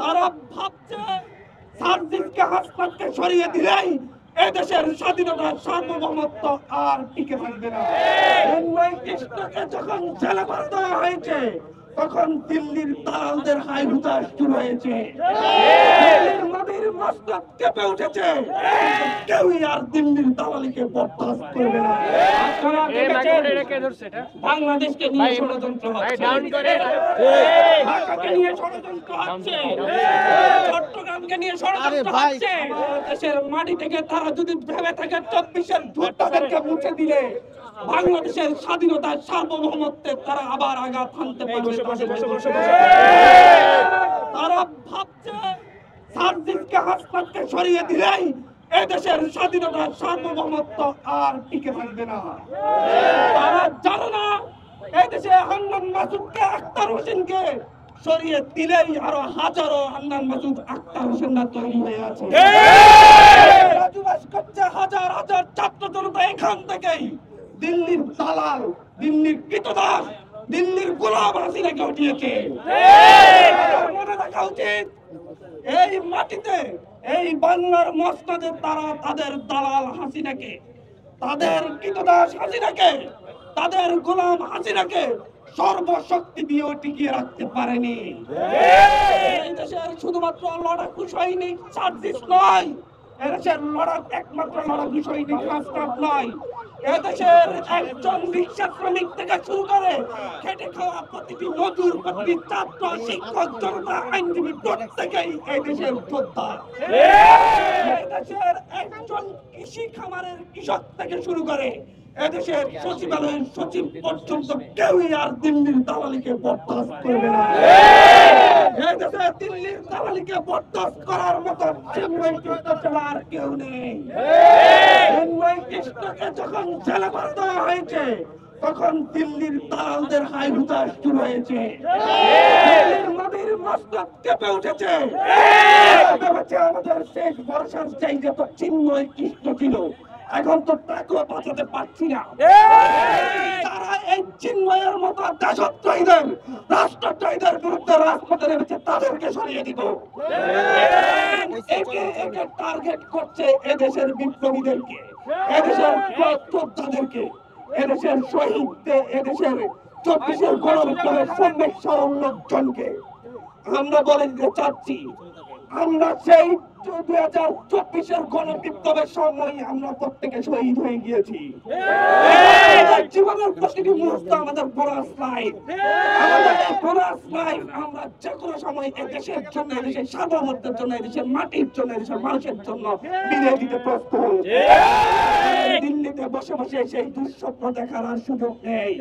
তারা ভাবছে সার্জিসকে হাসপাতালকে সরিয়ে দিলেই এদেশের স্বাধীনতা সার্বভৌমত্ব আর টিকে থাকবে না। কৃষ্ণকে যখন জেলে ভরে দেওয়া হয়েছে তখন দিল্লির দালালদের হাই হুতাশ শুরু হয়েছে, দিল্লির নদীর মসনদ কেঁপে উঠেছে। কেউই আর দিল্লির দালালিকে বরদাস্ত করবে না। বাংলাদেশকে নিয়ে ষড়যন্ত্র হচ্ছে, ঢাকাকে নিয়ে ষড়যন্ত্র হচ্ছে, চট্টগ্রামকে নিয়ে ষড়যন্ত্র হচ্ছে। দেশের মাটি থেকে তারা যদি ভেবে থাকে 24-এর যোদ্ধাদেরকে মুছে দিলে বাংলাদেশের স্বাধীনতার সার্বভৌমত্বে তারা আবার আঘাত হানতে পারবে। তারা ভাবছে সার্জিসকে হাসপাতালকে সরিয়ে দিলেই এদেশের স্বাধীনতার সার্বভৌমত্ব আর টিকে থাকবে না। তারা জানে না এদেশে হান্নান মাসুদকে, আখতার হোসেনকে সরিয়ে দিলেই আরো হাজারো হান্নান মাসুদ, আখতার হোসেনরা তৈরি হয়ে আছে। রাজুবাস করছে হাজার হাজার ছাত্র জনতা এখান থেকেই দিল্লির দালাল, দিল্লির কৃতদাস, দিল্লির গোলাম হাসিনাকে উঠিয়েছে। মনে রাখা উচিত এই মাটিতে, এই বাংলার মসনদে তারা তাদের দালাল হাসিনাকে, তাদের কৃতদাস হাসিনাকে, তাদের গোলাম হাসিনাকে সর্বশক্তি দিয়ে টিকিয়ে রাখতে পারেনি। এই দেশের শুধুমাত্র লড়াকু সৈনিক সার্জিস নয়, এদেশের একমাত্র লড়াকু সৈনিক রাষ্ট্র নয়, এদেশের একজন রিক্সা শ্রমিক থেকে শুরু করে খেটে খাওয়া প্রতিটি মজুর, প্রতিটি ছাত্র, শিক্ষক, জনতা, আইনজীবী প্রত্যেকেই এই দেশের যোদ্ধা। এই দেশের একজন কৃষি খামারের কৃষক থেকে শুরু করে এদেশের সচিবালয়ের সচিব পর্যন্ত কেউই আর দিল্লির দালালিকে বরদাস্ত করবে না। এই দেশে দিল্লির দালালিকে বরদাস্ত করার মতো চিন্ময় কৃষ্ণ ছাড়া আর কেউ নেই। চিন্ময় কৃষ্ণকে যখন জেলে ভরে দেওয়া হয়েছে তখন দিল্লির দালালদের হাই হুতাশ শুরু হয়েছে, দিল্লির নদীর মসনদ কেঁপে উঠেছে। আমাদের শেষ ভরসার চাইতে তো চিন্ময় কৃষ্ণ ছিল, এখন তো তাকেও বাঁচাতে পারছি না। তারা এই চিন্ময়ের মতো দেশদ্রোহীদের, রাষ্ট্রদ্রোহীদের বিরুদ্ধে রাজপথে নেমেছে, তাদেরকে সরিয়ে দিব। একে একে টার্গেট করছে এদেশের বিপ্লবীদেরকে, এদেশের যোদ্ধাদেরকে, এদেশের শহীদদের, এদেশের 24-এর গণবিপ্লবের সম্যক শরণ লোকজনকে। আমরা বলে দিতে চাচ্ছি, আমরা সেই 2024-এর গণবিপ্লবের সময় আমরা প্রত্যেকে শহীদ হয়ে গিয়েছি। জীবনের প্রতিটি মুহূর্ত আমাদের বোনাস লাইফ, আমাদের বোনাস লাইফ আমরা যে কোনো সময় এদেশের জন্য, এদেশের সার্বভৌমত্বের জন্য, এদেশের মাটির জন্য, এদেশের মানুষের জন্য বিলিয়ে দিতে প্রস্তুত। দিল্লিতে বসে বসে সেই দুঃস্বপ্ন দেখার আর সুযোগ নেই।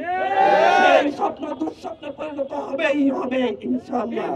সেই স্বপ্ন দুঃস্বপ্নে পরিণত হবেই হবে ইনশাআল্লাহ।